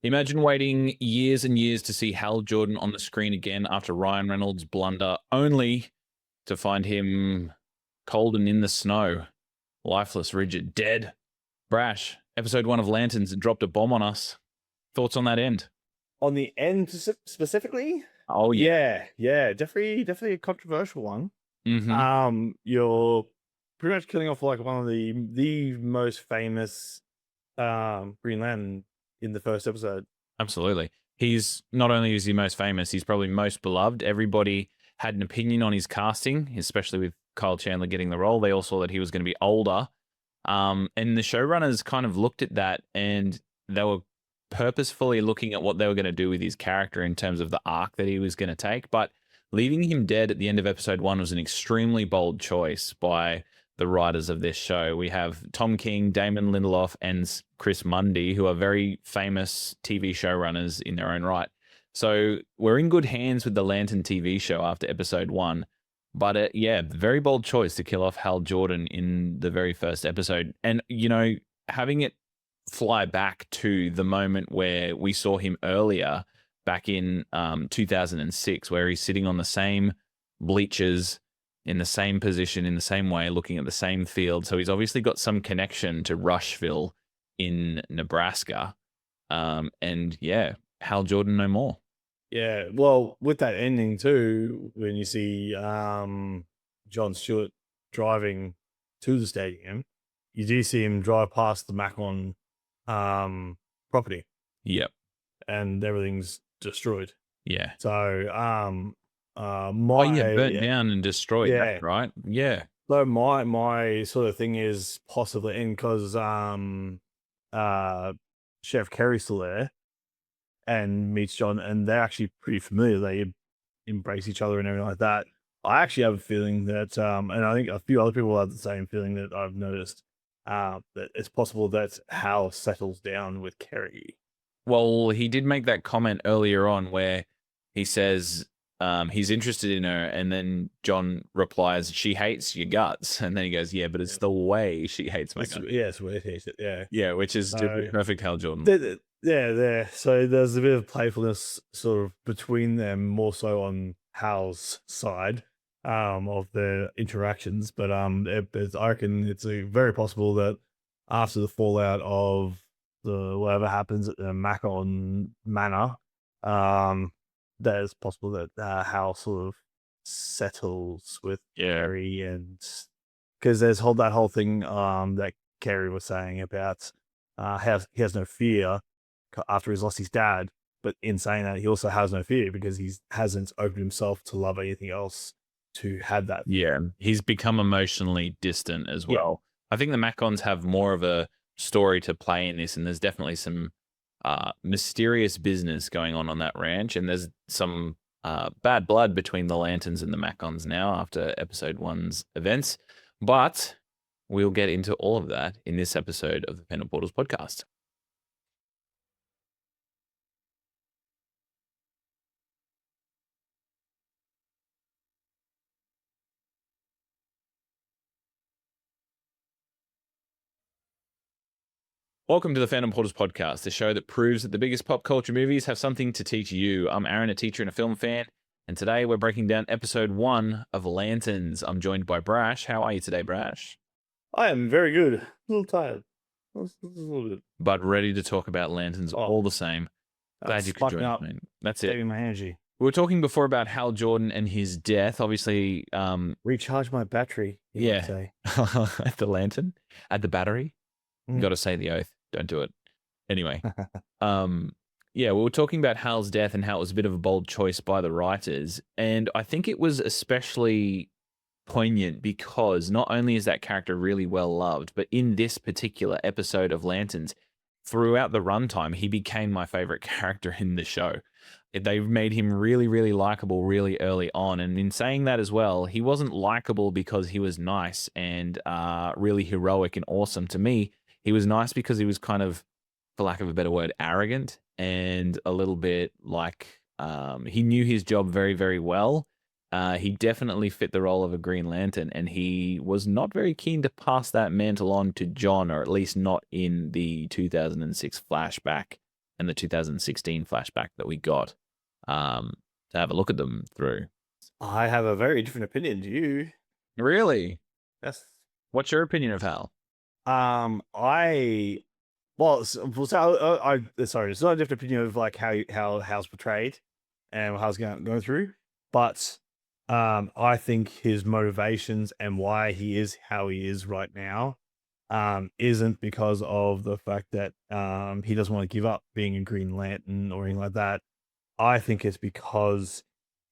Imagine waiting years and years to see Hal Jordan on the screen again after Ryan Reynolds' blunder, only to find him cold and in the snow, lifeless, rigid, dead. Brash, episode 1 of Lanterns, dropped a bomb on us. Thoughts on that end? On the end specifically? Oh, yeah, definitely a controversial one. Mm-hmm. You're pretty much killing off like one of the most famous Green Lantern in the first episode. Absolutely. He's not only is he most famous, he's probably most beloved. Everybody had an opinion on his casting, especially with Kyle Chandler getting the role. They all saw that he was going to be older. And the showrunners kind of looked at that and they were purposefully looking at what they were going to do with his character in terms of the arc that he was going to take. But leaving him dead at the end of episode 1 was an extremely bold choice by the writers of this show. We have Tom King, Damon Lindelof, and Chris Mundy, who are very famous TV showrunners in their own right. So we're in good hands with the Lantern TV show after episode 1. But yeah, very bold choice to kill off Hal Jordan in the very first episode. And, you know, having it fly back to the moment where we saw him earlier back in 2006, where he's sitting on the same bleachers in the same position, in the same way, looking at the same field. So he's obviously got some connection to Rushville in Nebraska. And yeah, Hal Jordan no more. Yeah, well, with that ending too, when you see John Stewart driving to the stadium, you do see him drive past the Macon property. Yep. And everything's destroyed. Yeah. So burnt down and destroyed. Yeah. That's right. Yeah. So my sort of thing is possibly, and because Chef Kerry's still there and meets John, and they're actually pretty familiar. They embrace each other and everything like that. I actually have a feeling that, and I think a few other people have the same feeling that I've noticed, that it's possible that Hal settles down with Kerry. Well, he did make that comment earlier on where he says he's interested in her, and then John replies, "She hates your guts," and then he goes, "Yeah, but it's the way she hates my guts." Yeah, it's weird. Yeah, yeah, which is perfect Hal Jordan. Yeah. So there's a bit of playfulness sort of between them, more so on Hal's side of the interactions, but I reckon it's very possible that after the fallout of the whatever happens at the Macon Manor, that it's possible that Hal sort of settles with Kerry, and because there's that whole thing that Kerry was saying about he has no fear after he's lost his dad, but in saying that he also has no fear because he hasn't opened himself to love anything else to have that. Yeah, he's become emotionally distant as well. I think the Macons have more of a story to play in this, and there's definitely some mysterious business going on that ranch, and there's some bad blood between the Lanterns and the Macons now after episode 1's events, but we'll get into all of that in this episode of the Pen and Portals podcast. Welcome to the Fandom Portals podcast, the show that proves that the biggest pop culture movies have something to teach you. I'm Aaron, a teacher and a film fan, and today we're breaking down episode 1 of Lanterns. I'm joined by Brash. How are you today, Brash? I am very good. A little tired. A little bit. But ready to talk about Lanterns all the same. Glad you could join me. That's it. Saving my energy. We were talking before about Hal Jordan and his death. Obviously, recharge my battery. At the lantern, at the battery. Got to say the oath. Don't do it. Anyway, we were talking about Hal's death and how it was a bit of a bold choice by the writers. And I think it was especially poignant because not only is that character really well loved, but in this particular episode of Lanterns, throughout the runtime, he became my favorite character in the show. They made him really, really likable really early on. And in saying that as well, he wasn't likable because he was nice and really heroic and awesome to me. He was nice because he was kind of, for lack of a better word, arrogant and a little bit like he knew his job very, very well. He definitely fit the role of a Green Lantern, and he was not very keen to pass that mantle on to John, or at least not in the 2006 flashback and the 2016 flashback that we got to have a look at them through. I have a very different opinion to you. Really? That's What's your opinion of Hal? I sorry, it's not a different opinion of like how Hal's portrayed and what Hal's going through, but I think his motivations and why he is how he is right now isn't because of the fact that he doesn't want to give up being a Green Lantern or anything like that. I think it's because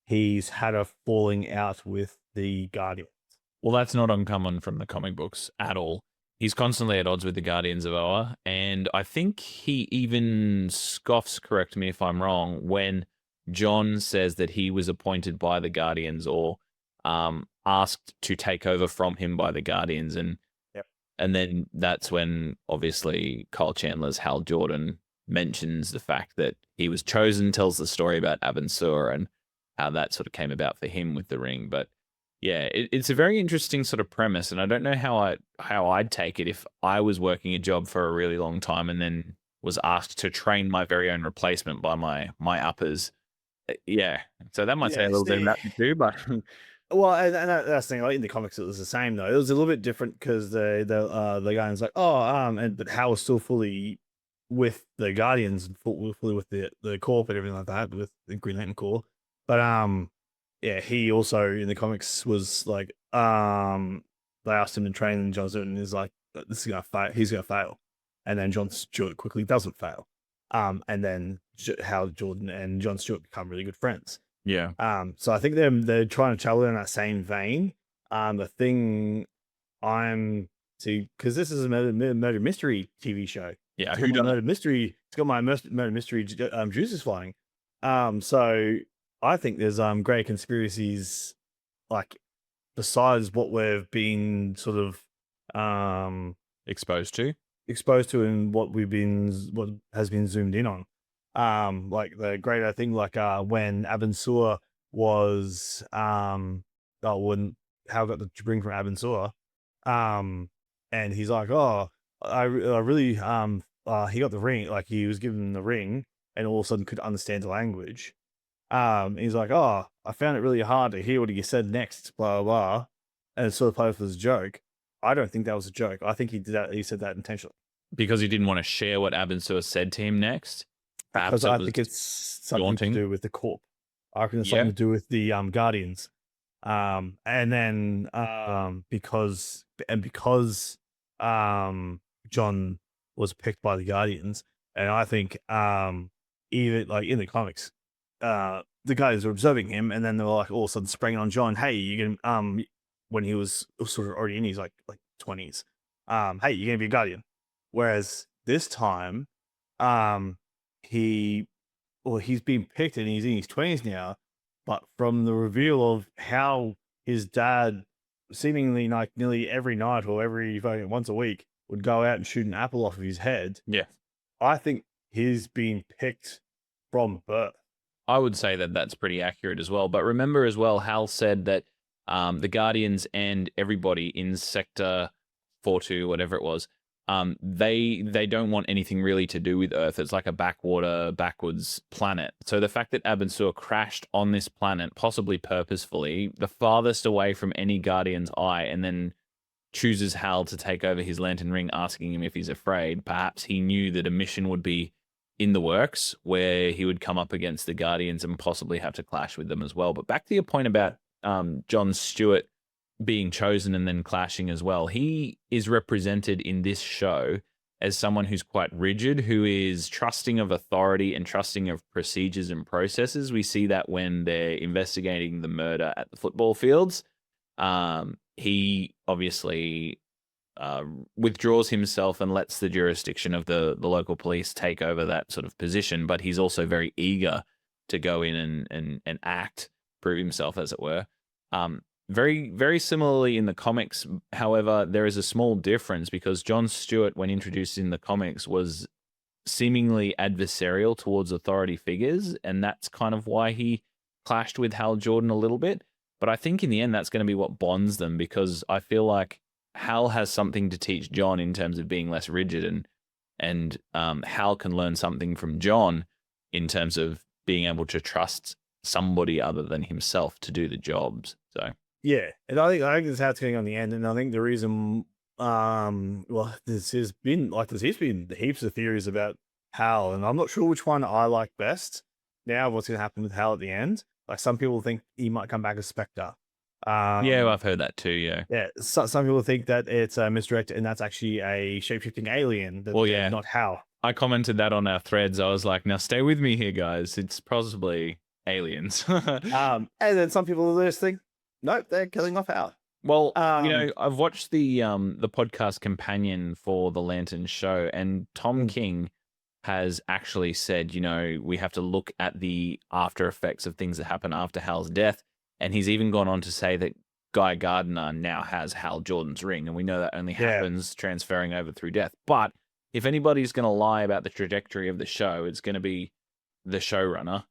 he's had a falling out with the Guardian. Well, that's not uncommon from the comic books at all. He's constantly at odds with the Guardians of Oa, and I think he even scoffs, correct me if I'm wrong, when John says that he was appointed by the Guardians or asked to take over from him by the Guardians, and Yep. and then that's when obviously Kyle Chandler's Hal Jordan mentions the fact that he was chosen, tells the story about Sur and how that sort of came about for him with the ring, but. Yeah, it's a very interesting sort of premise, and I don't know how I'd take it if I was working a job for a really long time and then was asked to train my very own replacement by my uppers. Yeah, so that might say a little bit about me too, but Well, and that's the thing. Like in the comics, it was the same though. It was a little bit different because the Guardians like but Hal was still fully with the Guardians, and fully with the Corp and everything like that, with the Green Lantern Corps. But yeah, he also in the comics was like they asked him to train, and John Stewart is like, this is gonna fail. He's gonna fail, and then John Stewart quickly doesn't fail. And then Hal Jordan and John Stewart become really good friends. yeah. So I think they're trying to travel in that same vein. The thing because this is a murder mystery TV show. Yeah, It's who got my done murder mystery. It's got my murder mystery juices flying. So I think there's great conspiracies, like besides what we've been sort of exposed to? exposed to and what has been zoomed in on. Like the greater thing, like when Sur was when Hal got the bring from Sur, and he's like, oh, I really he got the ring, like he was given the ring, and all of a sudden could understand the language. He's like, oh, I found it really hard to hear what he said next, blah blah blah, and it's sort of played off as a joke. I don't think that was a joke. I think he did that. He said that intentionally Because he didn't want to share what Sur said to him next. Perhaps because I think it's something daunting. to do with the Corp. I reckon it's something to do with the Guardians. And then because John was picked by the Guardians, and I think even like in the comics, the guys were observing him, and then they were like all of a sudden spraying on John. Hey, you can when he was sort of already in his like 20s. Hey, you're gonna be a Guardian. Whereas this time, he's been picked and he's in his 20s now, but from the reveal of how his dad seemingly like nearly every night or once a week would go out and shoot an apple off of his head. Yeah. I think he's been picked from birth. I would say that that's pretty accurate as well. But remember as well, Hal said that the Guardians and everybody in Sector 42, whatever it was, they don't want anything really to do with Earth. It's like a backwards planet. So the fact that Sur crashed on this planet, possibly purposefully, the farthest away from any Guardian's eye, and then chooses Hal to take over his lantern ring, asking him if he's afraid, perhaps he knew that a mission would be in the works where he would come up against the Guardians and possibly have to clash with them as well. But back to your point about John Stewart being chosen and then clashing as well. He is represented in this show as someone who's quite rigid, who is trusting of authority and trusting of procedures and processes. We see that when they're investigating the murder at the football fields. He obviously withdraws himself and lets the jurisdiction of the local police take over that sort of position, but he's also very eager to go in and act, prove himself, as it were. Very, very similarly in the comics, however, there is a small difference because John Stewart, when introduced in the comics, was seemingly adversarial towards authority figures, and that's kind of why he clashed with Hal Jordan a little bit. But I think in the end, that's going to be what bonds them, because I feel like Hal has something to teach John in terms of being less rigid, and Hal can learn something from John in terms of being able to trust somebody other than himself to do the jobs. So Yeah, and I think this is how it's going on the end, and I think the reason, well, there's been heaps of theories about Hal, and I'm not sure which one I like best. Now, what's going to happen with Hal at the end? Like, some people think he might come back as Spectre. yeah, I've heard that too. Yeah. Yeah, some people think that it's a misdirect, and that's actually a shapeshifting alien. That Well, they're yeah. not Hal. I commented that on our threads. I was like, now stay with me here, guys. It's possibly aliens. And then some people just think, nope, they're killing off Hal. Well, I've watched the podcast companion for the Lantern show, and Tom King has actually said, we have to look at the after effects of things that happen after Hal's death, and he's even gone on to say that Guy Gardner now has Hal Jordan's ring, and we know that only happens transferring over through death. But if anybody's going to lie about the trajectory of the show, it's going to be the showrunner.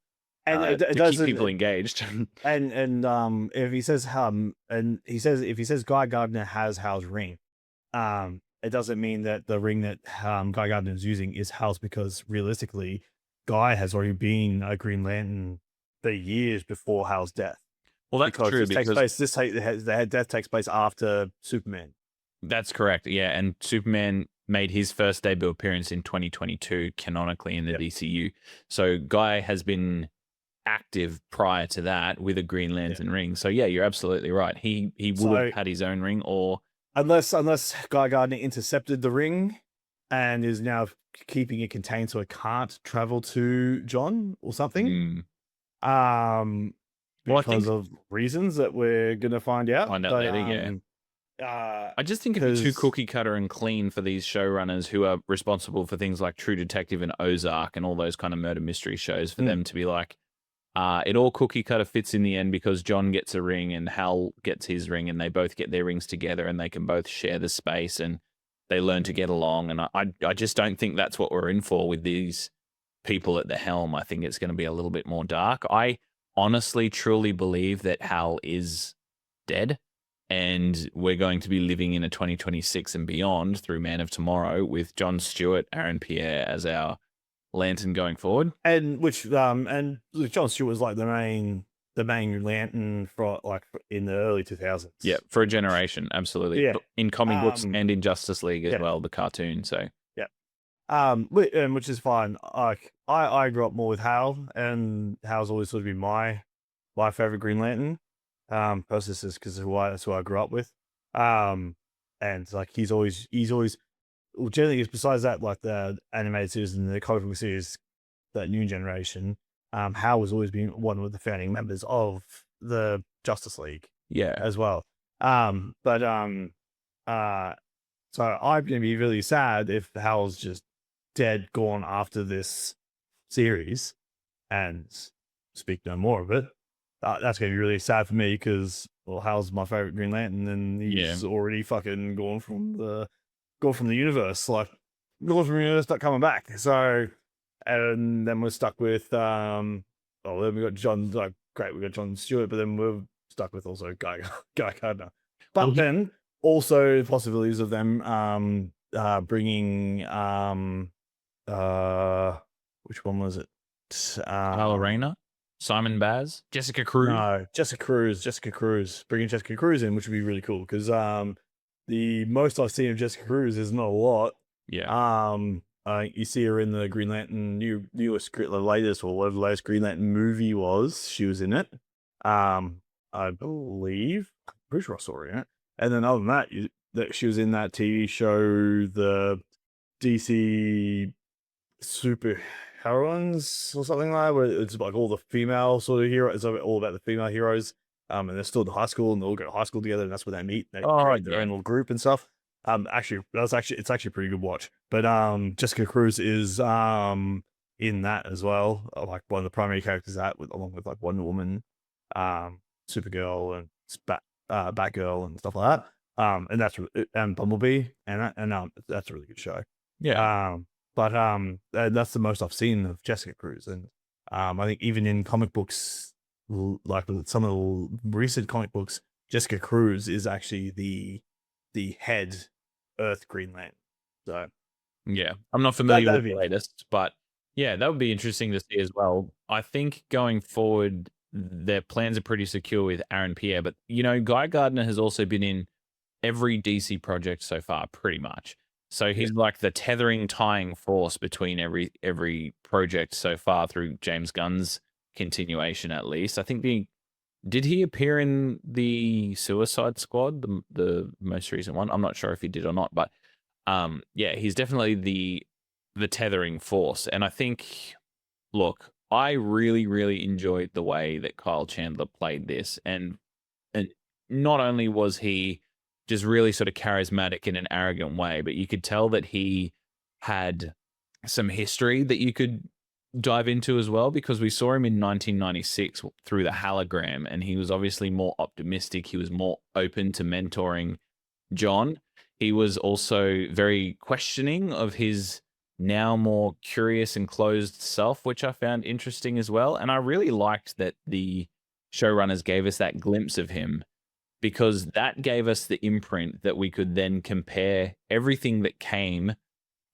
And to keep people engaged. and if he says if he says Guy Gardner has Hal's ring, it doesn't mean that the ring that Guy Gardner is using is Hal's, because realistically, Guy has already been a Green Lantern the years before Hal's death. Well, that's true, because the death takes place after Superman. That's correct. Yeah, and Superman made his first debut appearance in 2022 canonically in the DCU. So Guy has been active prior to that with a Green Lantern ring. So yeah, you're absolutely right. He would have had his own ring, or unless Guy Gardner intercepted the ring and is now keeping it contained so it can't travel to John or something. Because of reasons that we're gonna find out. Later, I just think it'd be too cookie cutter and clean for these showrunners who are responsible for things like True Detective and Ozark and all those kind of murder mystery shows, for them to be like, it all cookie cutter fits in the end because John gets a ring and Hal gets his ring, and they both get their rings together and they can both share the space and they learn to get along. And I just don't think that's what we're in for with these people at the helm. I think it's going to be a little bit more dark. I honestly, truly believe that Hal is dead, and we're going to be living in a 2026 and beyond through Man of Tomorrow with John Stewart, Aaron Pierre as our Lantern going forward, and John Stewart was like the main Lantern for in the early 2000s. Yeah, for a generation, absolutely. Yeah, in comic books and in Justice League as well, the cartoon. So which is fine. Like I grew up more with Hal, and Hal's always sort of been my favorite Green Lantern. First, this is because that's who I grew up with. And like he's always generally, besides that, like the animated series and the comic book series, that new generation, Hal has always been one of the founding members of the Justice League. Yeah, as well. So I'm gonna be really sad if Hal's just dead, gone after this series, and speak no more of it. That's gonna be really sad for me, because Hal's my favorite Green Lantern, and he's already fucking gone from the universe, not coming back. So, and then we're stuck with then we got John. Like, great, we got John Stewart, but then we're stuck with also Guy Gardner. But then also possibilities of them bringing which one was it? Kyle Rayner, Simon Baz, Jessica Cruz. No, Jessica Cruz. Bringing Jessica Cruz in, which would be really cool, because the most I've seen of Jessica Cruz is not a lot. Yeah. You see her in the Green Lantern newest, the latest, or whatever the latest Green Lantern movie was. She was in it. I believe. I'm pretty sure I saw her in it. And then other than that, she was in that TV show, the DC Super Heroines or something like that, where it's like all the female sort of heroes. It's all about the female heroes. And they're still in high school, and they all go to high school together, and that's where they meet. They create their own little group and stuff. It's actually a pretty good watch. But Jessica Cruz is in that as well, like one of the primary characters along with like Wonder Woman, Supergirl, and Batgirl and stuff like that. And Bumblebee, and that's a really good show. Yeah. But that's the most I've seen of Jessica Cruz, and I think even in comic books, like some of the recent comic books, Jessica Cruz is actually the head Earth Green Lantern. So Yeah, I'm not familiar with That'd the be latest, but yeah, that would be interesting to see as well. I think going forward, their plans are pretty secure with Aaron Pierre, but Guy Gardner has also been in every DC project so far, pretty much. So yeah. he's like the tethering, tying force between every project so far through James Gunn's continuation, at least. I think did he appear in the Suicide Squad, the most recent one? I'm not sure if he did or not, but yeah, he's definitely the tethering force. And I think, look, I really, really enjoyed the way that Kyle Chandler played this. And not only was he just really sort of charismatic in an arrogant way, but you could tell that he had some history that you could dive into as well, because we saw him in 1996 through the hologram, and he was obviously more optimistic. He was more open to mentoring John. He was also very questioning of his now more curious and closed self, which I found interesting as well. And I really liked that the showrunners gave us that glimpse of him, because that gave us the imprint that we could then compare everything that came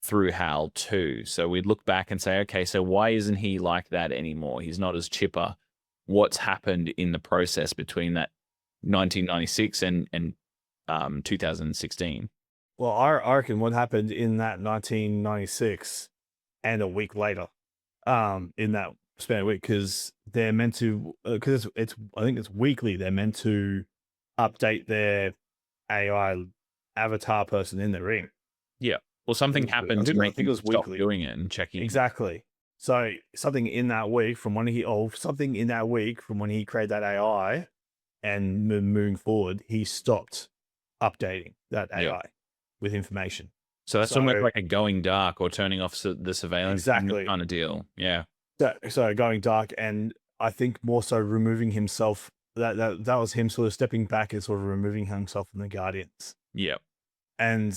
through Hal too. So we'd look back and say, okay, so why isn't he like that anymore? He's not as chipper. What's happened in the process between that 1996 and 2016? Well, I reckon what happened in that 1996 and a week later, in that span of week, because they're meant to, because it's I think it's weekly. They're meant to update their AI avatar person in the ring. Yeah. Well, something happened to I make think it him was stop weekly. doing it and checking. Exactly. So something in that week from when something in that week from when he created that AI, and moving forward, he stopped updating that Yeah. AI with information. So that's almost like a going dark or turning off the surveillance Exactly. kind of deal. Yeah. So going dark, and I think more so removing himself. That was him sort of stepping back and sort of removing himself from the Guardians. Yeah. And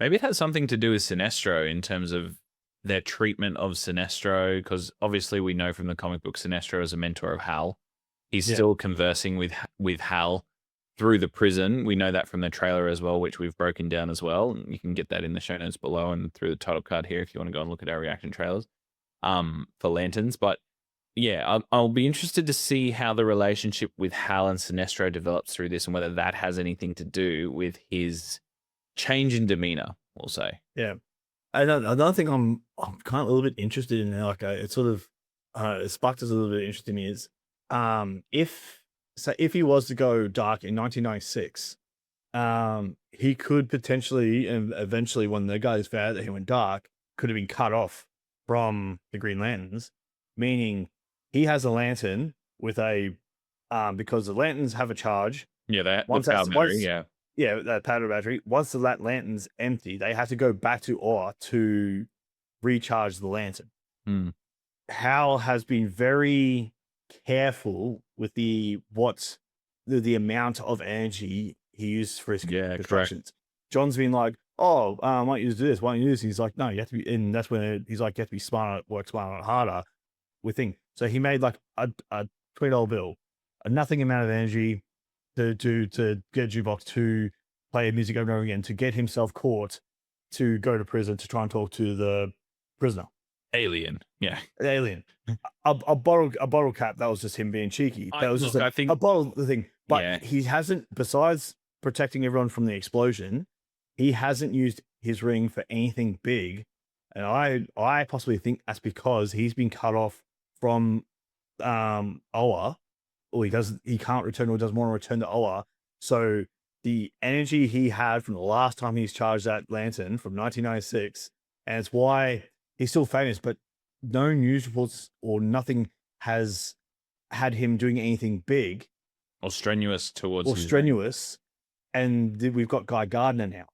maybe it has something to do with Sinestro in terms of their treatment of Sinestro, because obviously we know from the comic book Sinestro is a mentor of Hal. He's still conversing with Hal through the prison. We know that from the trailer as well, which we've broken down as well. You can get that in the show notes below and through the title card here if you want to go and look at our reaction trailers for Lanterns. But yeah, I'll be interested to see how the relationship with Hal and Sinestro develops through this, and whether that has anything to do with his change in demeanor, we'll say. yeah. Another thing I'm kind of a little bit interested in, like it sort of it sparked us a little bit of interest in me, is if he was to go dark in 1996, he could potentially, and eventually when the guys found out that he went dark, could have been cut off from the Green Lanterns, meaning he has a lantern with a because the lanterns have a charge. Yeah, that Once the power that's battery, once yeah. yeah, that powder battery. Once the lantern's empty, they have to go back to ore to recharge the lantern. Hmm. Hal has been very careful with the amount of energy he uses for his constructions. John's been like, "Oh, why don't you do this? Why don't you do this?" And he's like, "No, you have to be." And that's when he's like, "You have to be smarter, work smarter, harder." With thing. So he made like a $20 bill, a nothing amount of energy to get a jukebox, to play music over and over again, to get himself caught, to go to prison, to try and talk to the prisoner. Alien, yeah. Alien. a bottle cap, that was just him being cheeky. That was just I think a bottle thing. But yeah. he hasn't, besides protecting everyone from the explosion, he hasn't used his ring for anything big. And I possibly think that's because he's been cut off from Oa, or he can't return, or doesn't want to return to Oa. So the energy he had from the last time he's charged that lantern from 1996, and it's why he's still famous, but no news reports or nothing has had him doing anything big or strenuous towards or strenuous. And we've got Guy Gardner now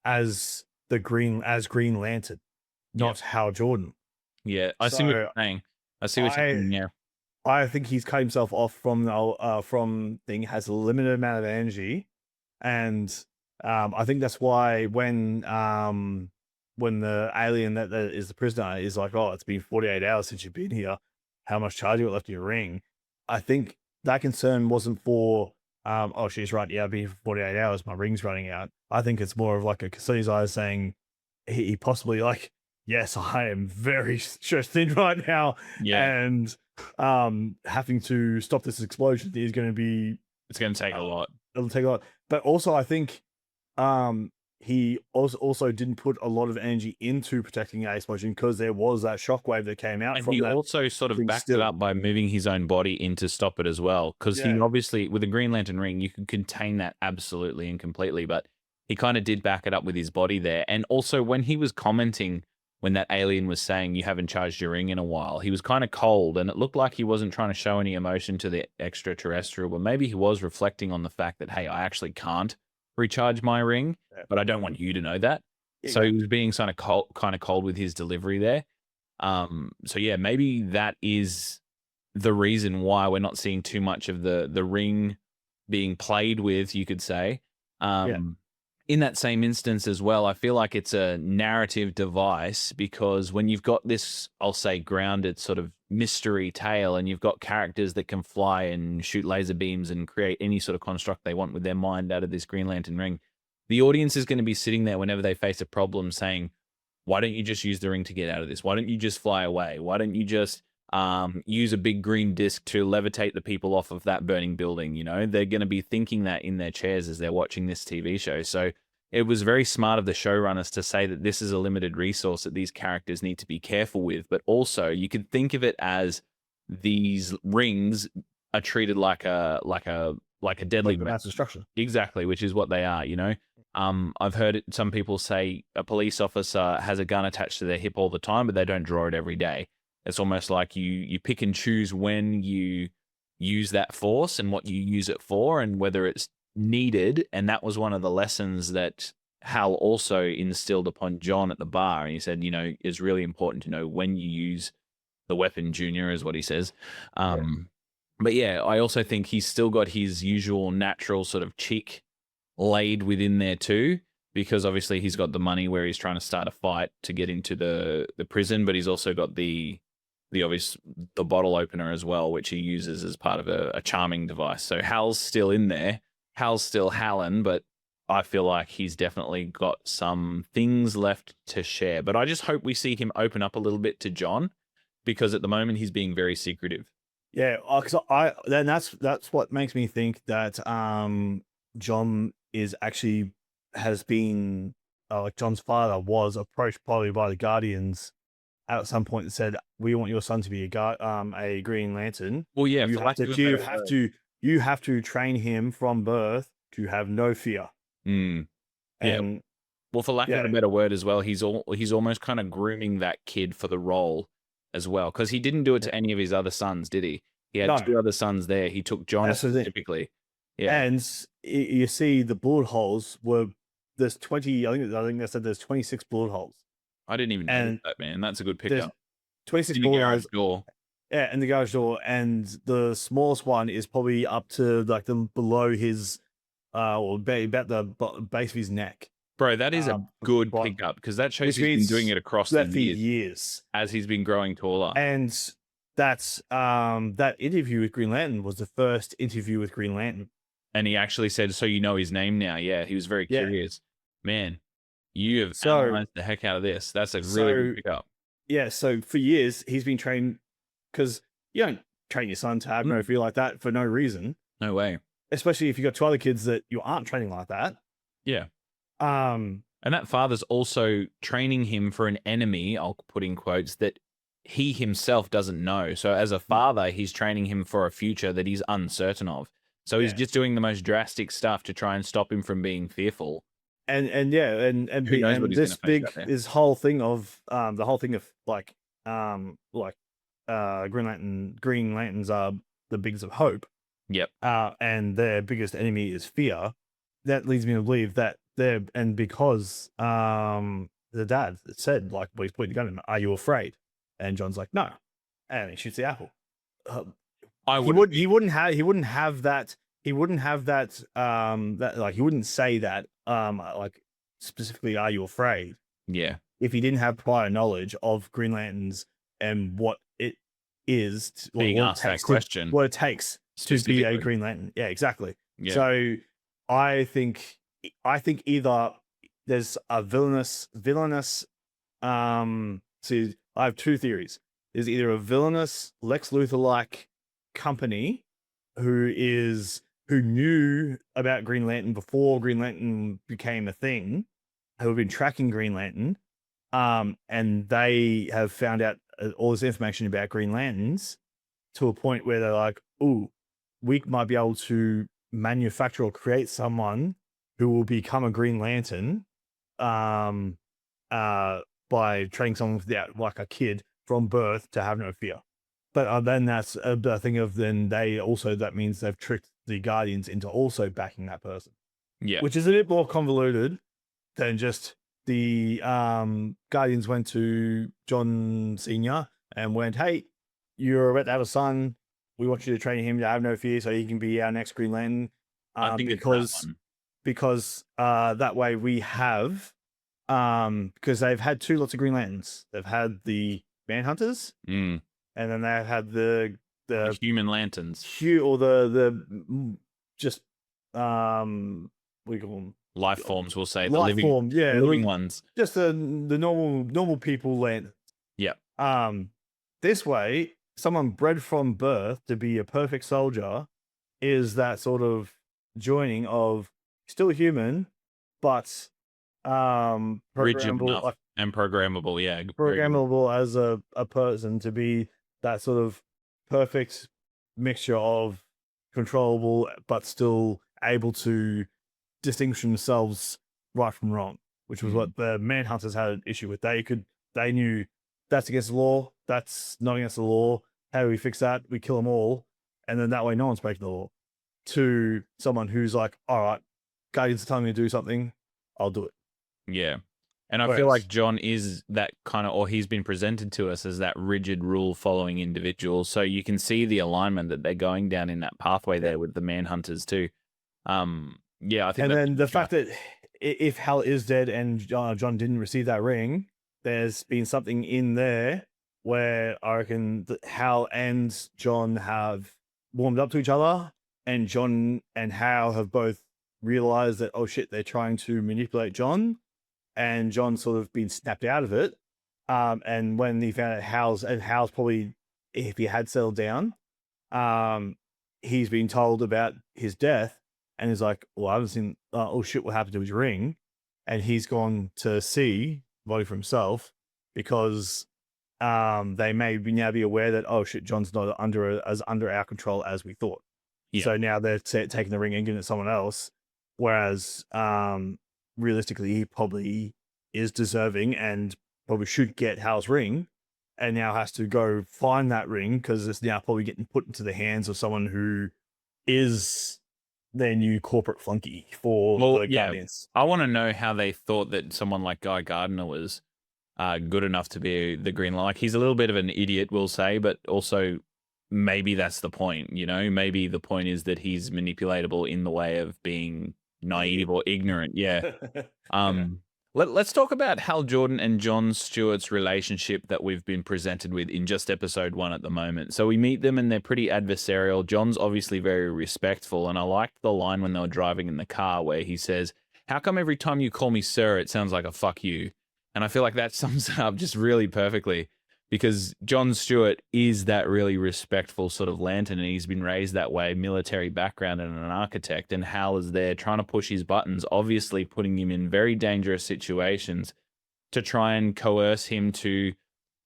as Green Lantern, not Hal Jordan. Yeah, I see what you're saying. I see what you're saying. Yeah, I think he's cut himself off from thing, has a limited amount of energy, and I think that's why when the alien that is the prisoner is like, "Oh, it's been 48 hours since you've been here. How much charge you got left in your ring?" I think that concern wasn't for oh, she's right. Yeah, I've been here for 48 hours. My ring's running out. I think it's more of like a custodian's eyes saying, he possibly like, yes, I am very stressed thin right now, Yeah, and having to stop this explosion is going to be it's going to take a lot. it'll take a lot. But also, I think he also didn't put a lot of energy into protecting a explosion because there was that shockwave that came out And from he that also sort of thing backed it still. up by moving his own body in to stop it as well. Because he Yeah, obviously, with a Green Lantern ring, you could contain that absolutely and completely. But he kind of did back it up with his body there. And also, when he was commenting, when that alien was saying, "You haven't charged your ring in a while," he was kind of cold. And it looked like he wasn't trying to show any emotion to the extraterrestrial. But maybe he was reflecting on the fact that, hey, I actually can't recharge my ring, yeah, but I don't want you to know that. So he exactly. was being kind of cold with his delivery there. So yeah, maybe that is the reason why we're not seeing too much of the ring being played with, you could say. Yeah, In that same instance as well, I feel like it's a narrative device because when you've got this, I'll say, grounded sort of mystery tale, and you've got characters that can fly and shoot laser beams and create any sort of construct they want with their mind out of this Green Lantern ring, the audience is going to be sitting there whenever they face a problem saying, why don't you just use the ring to get out of this? Why don't you just fly away? Why don't you just use a big green disc to levitate the people off of that burning building? You know, they're going to be thinking that in their chairs as they're watching this TV show. So it was very smart of the showrunners to say that this is a limited resource that these characters need to be careful with. But also, you could think of it as these rings are treated like a deadly like the weapon. mass destruction. Exactly, which is what they are, you know. I've heard some people say a police officer has a gun attached to their hip all the time, but they don't draw it every day. It's almost like you pick and choose when you use that force and what you use it for and whether it's needed. And that was one of the lessons that Hal also instilled upon John at the bar. And he said, you know, it's really important to know when you use the weapon, Junior, is what he says. Yeah, But yeah, I also think he's still got his usual natural sort of cheek laid within there too, because obviously he's got the money where he's trying to start a fight to get into the prison, but he's also got the obvious the bottle opener as well, which he uses as part of a charming device. So Hal's still in there. Hal's still Hallen, but I feel like he's definitely got some things left to share. But I just hope we see him open up a little bit to John, because at the moment he's being very secretive. yeah. Because I then that's what makes me think that John is actually has been like John's father was approached probably by the Guardians at some point and said, "We want your son to be a Green Lantern. Well, yeah, You for have lack to of a you better have word. to you have to train him from birth to have no fear." Mm, yeah. And Well, for lack of a yeah, better word as well, he's almost kind of grooming that kid for the role as well, because he didn't do it yeah. to any of his other sons, did he? He had No, two other sons there. He took John that's the thing. specifically. Yeah, And you see the bullet holes were there's 20. I think they said there's 26 bullet holes, I didn't even notice and that, man. That's a good there's pickup. It's 26 in the bullet garage holes. door. Yeah, in the garage door, and the smallest one is probably up to like the below his or about the base of his neck. Bro, that is a But good pickup because that shows which he's been doing means it across the that for years years. as he's been growing taller. And that's that interview with Green Lantern was the first interview with Green Lantern. And he actually said, "So you know his name now?" Yeah, he was very Yeah. curious. Man, you have So analyzed the heck out of this. That's a really good so pickup. yeah, so for years he's been trained because you don't train your son to have no fear like that for no reason. No way. Especially if you got two other kids that you aren't training like that. Yeah. Um And that father's also training him for an enemy, I'll put in quotes, that he himself doesn't know. So as a father, he's training him for a future that he's uncertain of. So he's yeah. just doing the most drastic stuff to try and stop him from being fearful. And yeah, Who knows what he's going this to face out there? whole thing of the whole thing of Green Lanterns are the biggest of hope. Yep. And their biggest enemy is fear. That leads me to believe that they're and because the dad said like well, he's pointing the gun at him, are you afraid? And John's like, no. And he shoots the apple. I He would. he wouldn't have that that like he wouldn't say that like specifically are you afraid Yeah. if he didn't have prior knowledge of Green Lanterns and what it is Being asked that question what it takes to be a specifically. Green Lantern. Yeah, exactly. Yeah. So I think either there's a villainous. See, I have two theories. There's either a villainous Lex Luthor-like company who knew about Green Lantern before Green Lantern became a thing, who have been tracking Green Lantern, and they have found out all this information about Green Lanterns to a point where they're like, "Ooh, we might be able to manufacture or create someone who will become a Green Lantern, um, by training someone without, like a kid from birth to have no fear." But then that's the thing of then that means they've tricked the Guardians into also backing that person, Yeah. which is a bit more convoluted than just the Guardians went to John Senior and went, "Hey, you're about to have a son. We want you to train him to have no fear, so he can be our next Green Lantern." I think it's that one. Because that way we have because they've had two lots of Green Lanterns. They've had the Manhunters, Mm. and then they've had the Human Lanterns. or the just what do you call them? Life forms, we'll say. Life form, yeah, the living ones. Just the normal people Lanterns. Yeah. This way, someone bred from birth to be a perfect soldier is that sort of joining of still human, but Rigid programmable, enough and programmable, yeah. programmable as a person to be that sort of perfect mixture of controllable but still able to distinguish themselves right from wrong, which was what the Manhunters had an issue with. They knew that's against the law, that's not against the law. How do we fix that? We kill them all, and then that way no one's breaking the law. To someone who's like, all right, Guardians are telling me to do something, I'll do it. Yeah. And I feel like John is that kind of, or he's been presented to us as that rigid rule following individual. So you can see the alignment that they're going down in that pathway there with the Manhunters too. Yeah, I think. And then the fact that if Hal is dead and John didn't receive that ring, there's been something in there where I reckon that Hal and John have warmed up to each other, and John and Hal have both realized that, oh shit, they're trying to manipulate John, and John's sort of been snapped out of it. And when he found out Hal's probably, if he had settled down, he's been told about his death, and he's like, well, I haven't seen, oh shit, what happened to his ring? And he's gone to see body for himself because they may now be aware that, oh shit, John's not as under our control as we thought. Yeah. So now they're taking the ring and giving it to someone else, whereas realistically he probably is deserving and probably should get Hal's ring, and now has to go find that ring because it's now probably getting put into the hands of someone who is their new corporate flunky for the Guardians. I want to know how they thought that someone like Guy Gardner was good enough to be the Green Lantern. Like, he's a little bit of an idiot, we'll say, but also maybe that's the point, you know? Maybe the point is that he's manipulatable in the way of being naive or ignorant. Yeah. Let's talk about Hal Jordan and John Stewart's relationship that we've been presented with in just episode 1 at the moment. So we meet them and they're pretty adversarial. John's obviously very respectful, and I liked the line when they were driving in the car where he says, "How come every time you call me sir, it sounds like a fuck you?" And I feel like that sums it up just really perfectly, because John Stewart is that really respectful sort of lantern, and he's been raised that way, military background and an architect, and Hal is there trying to push his buttons, obviously putting him in very dangerous situations to try and coerce him to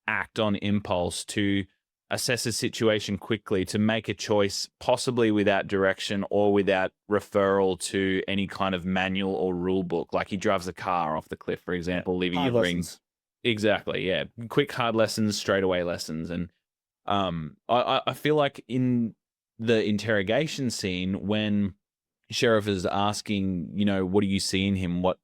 act on impulse, to assess a situation quickly, to make a choice possibly without direction or without referral to any kind of manual or rule book. Like, he drives a car off the cliff, for example, leaving a ring. Exactly, yeah. Quick, hard lessons, straightaway lessons. And I feel like in the interrogation scene, when Sheriff is asking, you know, what do you see in him? What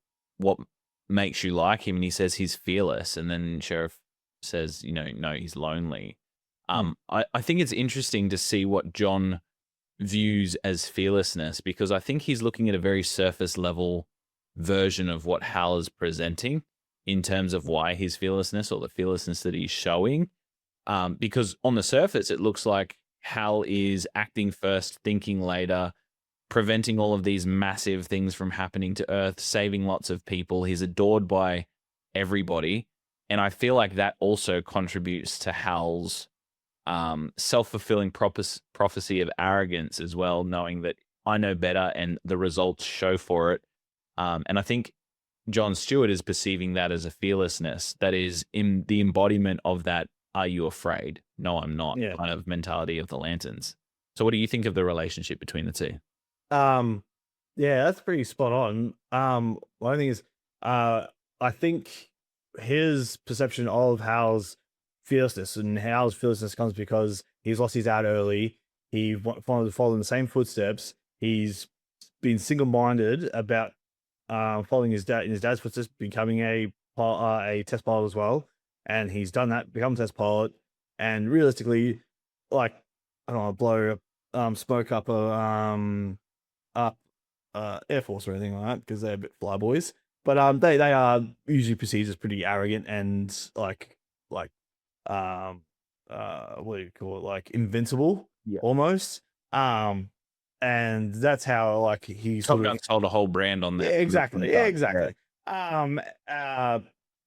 makes you like him? And he says he's fearless. And then Sheriff says, you know, no, he's lonely. I think it's interesting to see what John views as fearlessness, because I think he's looking at a very surface level version of what Hal is presenting in terms of why his fearlessness, or the fearlessness that he's showing. Because on the surface, it looks like Hal is acting first, thinking later, preventing all of these massive things from happening to Earth, saving lots of people. He's adored by everybody. And I feel like that also contributes to Hal's self-fulfilling prophecy of arrogance as well, knowing that I know better and the results show for it. And I think John Stewart is perceiving that as a fearlessness that is in the embodiment of that "are you afraid? No, I'm not" Yeah. kind of mentality of the Lanterns. So what do you think of the relationship between the two? Yeah, that's pretty spot on. One thing is, I think his perception of Hal's fearlessness comes because he's lost his dad early. He wanted to follow in the same footsteps. He's been single-minded about following his dad's footsteps, becoming a test pilot as well, and he's done that, become a test pilot, and realistically, like, I don't want to blow smoke up up Air Force or anything like that because they're a bit flyboys, but they are usually perceived as pretty arrogant and like what do you call it, like invincible, Yeah. almost. And that's how like he Top sort of Gun sold a whole brand on that. yeah, exactly. Yeah, exactly.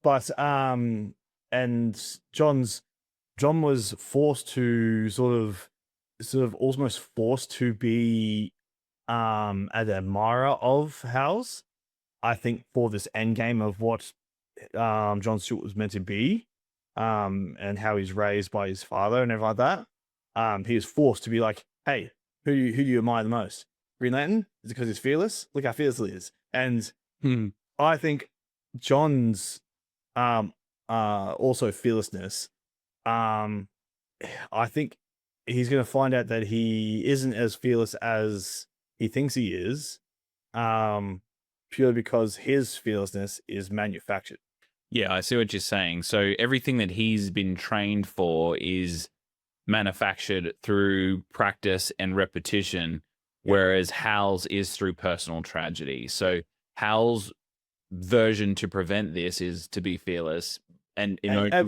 But and John was forced to sort of almost forced to be an admirer of Hal's, I think, for this end game of what John Stewart was meant to be, and how he's raised by his father and everything like that. He was forced to be like, hey, who do you admire the most? Green Lantern? Is it because he's fearless? Look how fearless he is. And I think John's also fearlessness, I think he's going to find out that he isn't as fearless as he thinks he is, purely because his fearlessness is manufactured. Yeah, I see what you're saying. So everything that he's been trained for is manufactured through practice and repetition, whereas Hal's is through personal tragedy. So Hal's version to prevent this is to be fearless and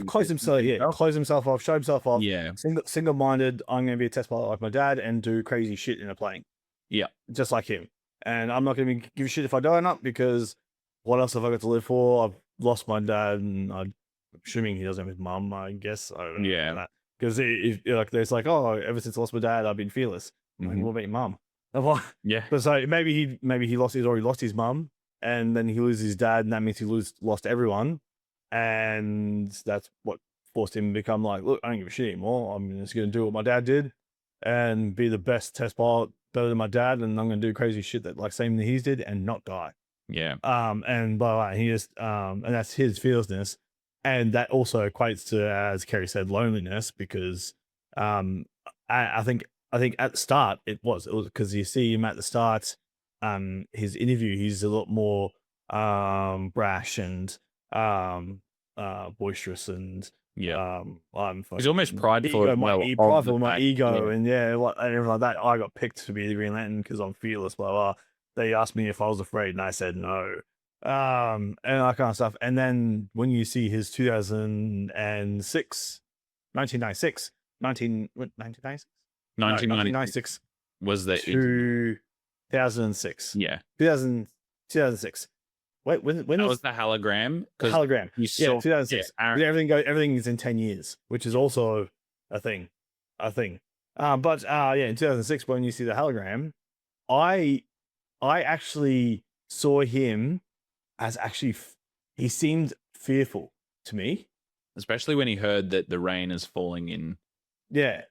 close himself off, show himself off. Yeah. Single-minded. I'm going to be a test pilot like my dad and do crazy shit in a plane. Yeah. Just like him. And I'm not going to give a shit if I die or not, because what else have I got to live for? I've lost my dad, and I'm assuming he doesn't have his mum, I guess. I don't know. Yeah. Because like, there's like, oh, ever since I lost my dad, I've been fearless. Like, what about your mum? Yeah. But so maybe he's already lost his mum, and then he loses his dad, and that means he lost everyone. And that's what forced him to become like, look, I don't give a shit anymore. I'm just going to do what my dad did and be the best test pilot, better than my dad, and I'm going to do crazy shit that like same that he's did and not die. Yeah. And blah, he just and that's his fearlessness, and that also equates to, as Kerry said, loneliness, because I think at the start it was because you see him at the start, his interview, he's a lot more brash and boisterous, and he's almost prideful as well. Prideful, my ego, and and everything like that. I got picked to be the Green Lantern because I'm fearless, blah blah. They asked me if I was afraid, and I said no. And that kind of stuff. And then when you see his 1996 1996 was the 2006. Yeah. 2006. Wait, when was the hologram? The hologram. You saw 2006. Everything is in 10 years, which is also a thing. But in 2006, when you see the hologram, I actually saw him as actually he seemed fearful to me, especially when he heard that the rain is falling in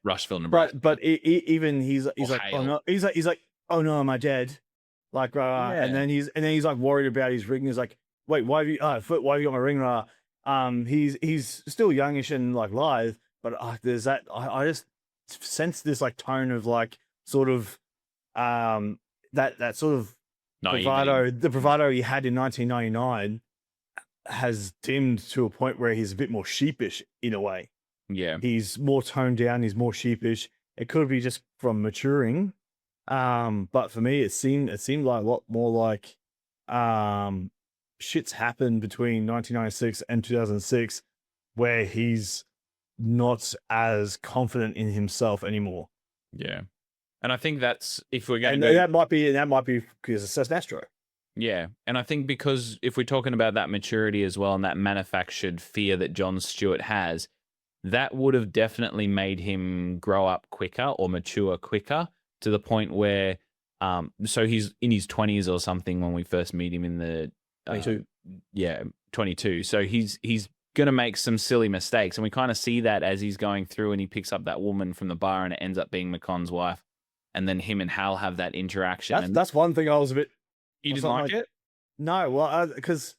Rushville, Nebraska. But even he's like, oh no, he's like, oh no, am I dead? Like, and then he's like worried about his ring. He's like, wait, why have you got my ring? He's still youngish and like lithe, but there's that. I just sense this like tone of like sort of that sort of bravado. The bravado he had in 1999 has dimmed to a point where he's a bit more sheepish in a way. Yeah, he's more toned down. He's more sheepish. It could be just from maturing. But for me, it seemed like a lot more like shit's happened between 1996 and 2006, where he's not as confident in himself anymore. Yeah. And I think that's if we're going And to go, that might be because it's Sinestro. yeah. And I think because if we're talking about that maturity as well and that manufactured fear that John Stewart has, that would have definitely made him grow up quicker or mature quicker to the point where, so he's in his 20s or something when we first meet him in the, 22. yeah, 22. So he's going to make some silly mistakes. And we kind of see that as he's going through and he picks up that woman from the bar and it ends up being McConn's wife. And then him and Hal have that interaction. That's one thing I was a bit. You was didn't not like it? No, well, because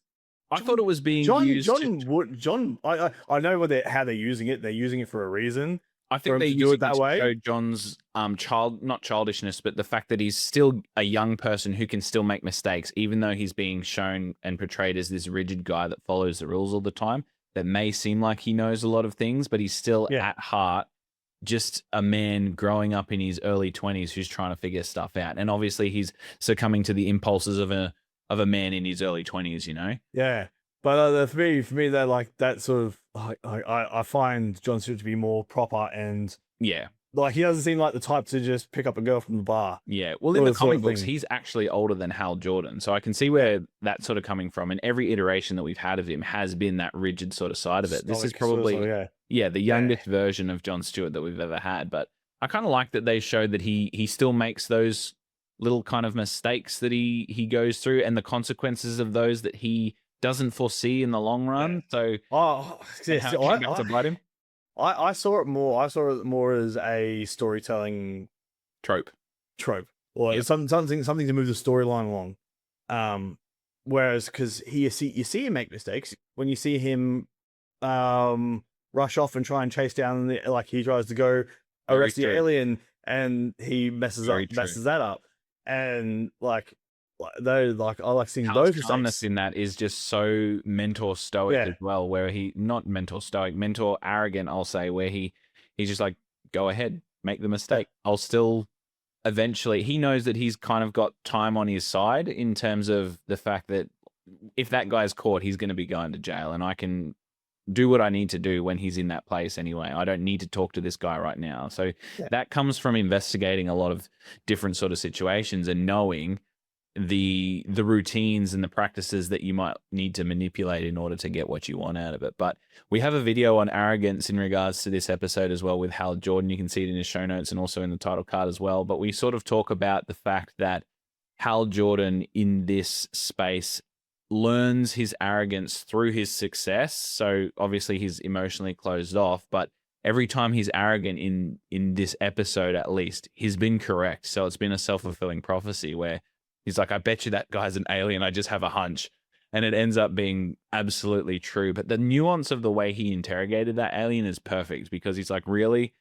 I thought it was being used. I know how they're using it. They're using it for a reason. I For think him they to use do it it that to way. show John's not childishness, but the fact that he's still a young person who can still make mistakes, even though he's being shown and portrayed as this rigid guy that follows the rules all the time. That may seem like he knows a lot of things, but he's still Yeah. at heart just a man growing up in his early 20s who's trying to figure stuff out. And obviously he's succumbing to the impulses of a man in his early 20s, you know? Yeah, but for me, they're like that sort of. I find John Stewart to be more proper and Yeah. like he doesn't seem like the type to just pick up a girl from the bar. Yeah. Well, in the Sort comic of books, thing. he's actually older than Hal Jordan. So I can see where that's sort of coming from. And every iteration that we've had of him has been that rigid sort of side of it. This is Stoic, sort of, probably, yeah. the youngest version of John Stewart that we've ever had. But I kind of like that they showed that he still makes those little kind of mistakes that he goes through and the consequences of those that he doesn't foresee in the long run. So Oh, and how it came back to bite him. I saw it more. I saw it more as a storytelling Trope. or Yep. something to move the storyline along. Whereas because you see him make mistakes when you see him rush off and try and chase down like he tries to go arrest the alien and he messes that up, and like those I like seeing Hal's those calmness mistakes. in that is just so mentor stoic Yeah. as well, where he not mentor stoic, mentor arrogant, I'll say, where he's just like, go ahead, make the mistake. I'll still eventually he knows that he's kind of got time on his side in terms of the fact that if that guy's caught, he's gonna be going to jail and I can do what I need to do when he's in that place anyway. I don't need to talk to this guy right now. So that comes from investigating a lot of different sort of situations and knowing the routines and the practices that you might need to manipulate in order to get what you want out of it. But we have a video on Arrogance in regards to this episode as well with Hal Jordan. You can see it in his show notes and also in the title card as well. But we sort of talk about the fact that Hal Jordan in this space learns his arrogance through his success. So obviously he's emotionally closed off, but every time he's arrogant in this episode, at least, he's been correct. So it's been a self-fulfilling prophecy where he's like, I bet you that guy's an alien. I just have a hunch. And it ends up being absolutely true. But the nuance of the way he interrogated that alien is perfect because he's like, really?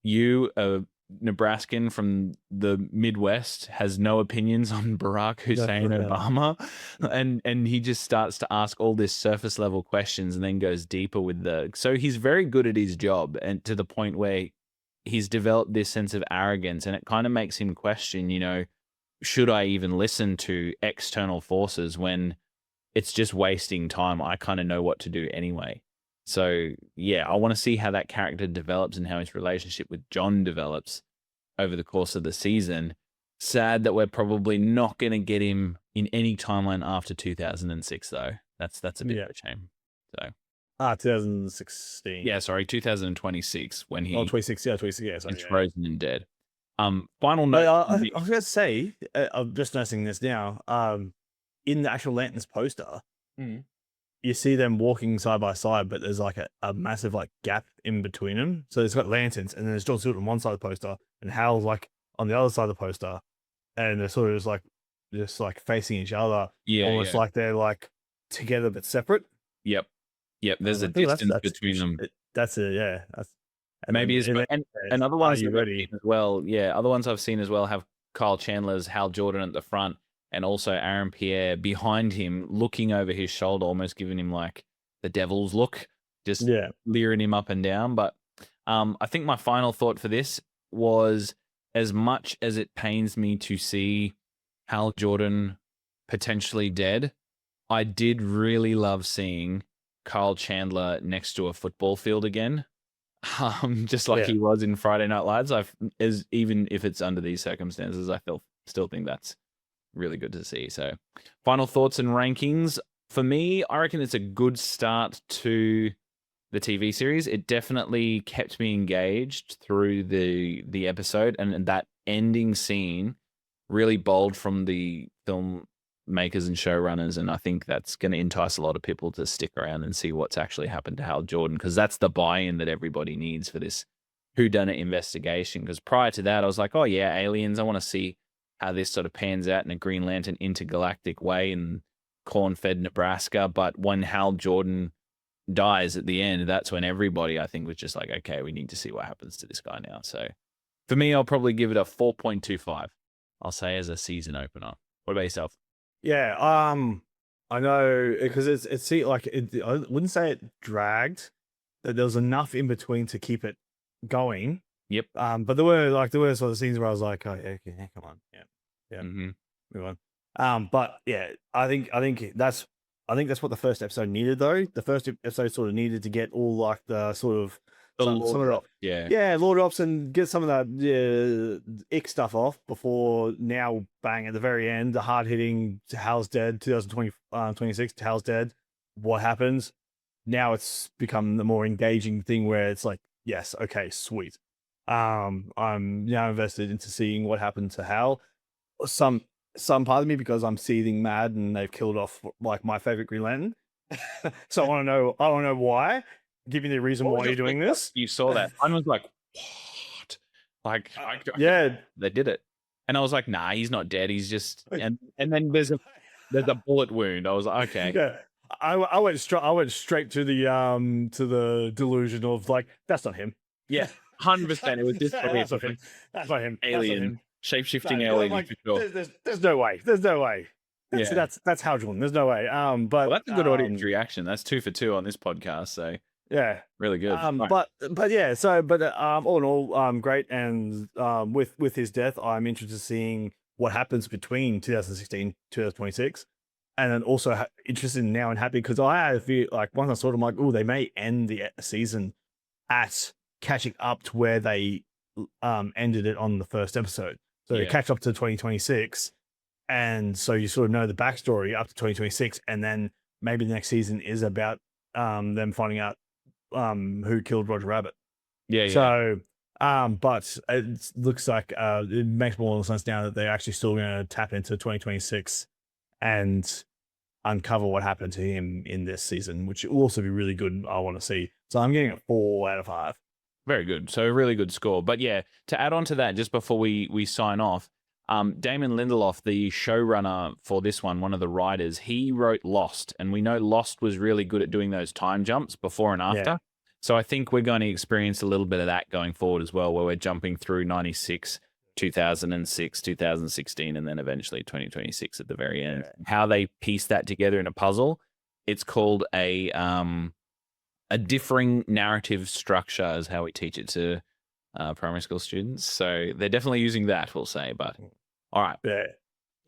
You, a Nebraskan from the Midwest, has no opinions on Barack Hussein Obama? And he just starts to ask all this surface level questions and then goes deeper with so he's very good at his job and to the point where he's developed this sense of arrogance and it kind of makes him question, should I even listen to external forces when it's just wasting time? I kind of know what to do anyway. So, yeah, I want to see how that character develops and how his relationship with John develops over the course of the season. Sad that we're probably not going to get him in any timeline after 2006, though. That's a bit of a shame. So 2016. Yeah, sorry, 2026 when he 26, yeah, 26, yeah, sorry, is frozen and dead. Final But, note. I was going to say, I'm just noticing this now. In the actual Lanterns poster, you see them walking side by side, but there's like a massive like gap in between them. So it's got lanterns, and then there's John Stewart on one side of the poster, and Hal's like on the other side of the poster, and they're sort of just like facing each other, almost like they're like together but separate. Yep. There's a distance between them. That's maybe and other ones I've seen as well. Yeah, other ones I've seen as well have Kyle Chandler's Hal Jordan at the front, and also Aaron Pierre behind him, looking over his shoulder, almost giving him like the devil's look, just leering him up and down. But I think my final thought for this was, as much as it pains me to see Hal Jordan potentially dead, I did really love seeing Kyle Chandler next to a football field again. just like Yeah. he was in Friday Night Lights. Even if it's under these circumstances, I still think that's really good to see. So, final thoughts and rankings for me. I reckon it's a good start to the TV series. It definitely kept me engaged through the episode, and that ending scene really bold from the filmmakers and showrunners, and I think that's going to entice a lot of people to stick around and see what's actually happened to Hal Jordan, because that's the buy-in that everybody needs for this whodunit investigation. Because prior to that, I was like, oh yeah, aliens. I want to see how this sort of pans out in a Green Lantern intergalactic way in corn-fed Nebraska. But when Hal Jordan dies at the end, that's when everybody, I think, was just like, okay, we need to see what happens to this guy now. So for me, I'll probably give it a 4.25. I'll say as a season opener. What about yourself? Yeah. I know because I wouldn't say it dragged. That there was enough in between to keep it going. Yep. But there were sort of scenes where I was like, oh, yeah, okay, come on, yeah, move on. But yeah, I think that's what the first episode needed, though. The first episode sort of needed to get all like the sort of some of the Lord drops and get some of that ick stuff off before now bang at the very end, the hard hitting Hal's dead, 2026 Hal's dead. What happens? Now it's become the more engaging thing where it's like, yes, okay, sweet. I'm now invested into seeing what happened to Hal. Some part of me, because I'm seething mad and they've killed off like my favorite Green Lantern. So I want to know why. Give me the reason why you're doing this. You saw that. I was like, what? Like, yeah, they did it. And I was like, nah, he's not dead. He's just, and then there's a bullet wound. I was like, okay. Yeah. I went straight to the delusion of like, that's not him. Yeah, 100%. It was just that's not him. That's not him. Alien, shape-shifting alien. Like, for sure. There's no way. There's no way. That's Hal Jordan. There's no way. But that's a good audience reaction. That's 2 for 2 on this podcast. So yeah, really good. But yeah. So all in all, great. And with his death, I'm interested in seeing what happens between 2016 2026. And then also interested now and happy because I feel like once I saw it, I'm like, oh, they may end the season at catching up to where they ended it on the first episode. So they catch up to 2026. And so you sort of know the backstory up to 2026. And then maybe the next season is about them finding out who killed Roger Rabbit. Yeah. So, but it looks like it makes more sense now that they're actually still going to tap into 2026 and uncover what happened to him in this season, which will also be really good. I want to see. So I'm getting a 4 out of 5. Very good. So a really good score. But yeah, to add on to that, just before we sign off, Damon Lindelof, the showrunner for this one of the writers, he wrote Lost, and we know Lost was really good at doing those time jumps before and after. Yeah. So I think we're going to experience a little bit of that going forward as well, where we're jumping through 96, 2006, 2016, and then eventually 2026 at the very end. Yeah. How they piece that together in a puzzle, it's called a differing narrative structure is how we teach it to primary school students. So they're definitely using that, we'll say. But all right. Yeah.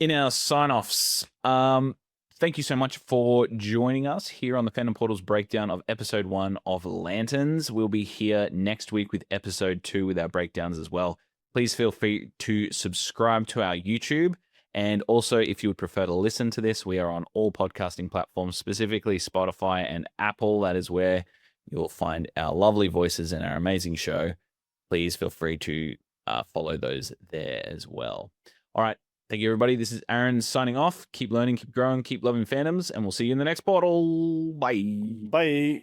In our sign-offs, thank you so much for joining us here on the Fandom Portal's breakdown of episode 1 of Lanterns. We'll be here next week with episode 2 with our breakdowns as well. Please feel free to subscribe to our YouTube. And also, if you would prefer to listen to this, we are on all podcasting platforms, specifically Spotify and Apple. That is where you'll find our lovely voices and our amazing show. Please feel free to follow those there as well. All right. Thank you, everybody. This is Aaron signing off. Keep learning, keep growing, keep loving fandoms, and we'll see you in the next portal. Bye. Bye.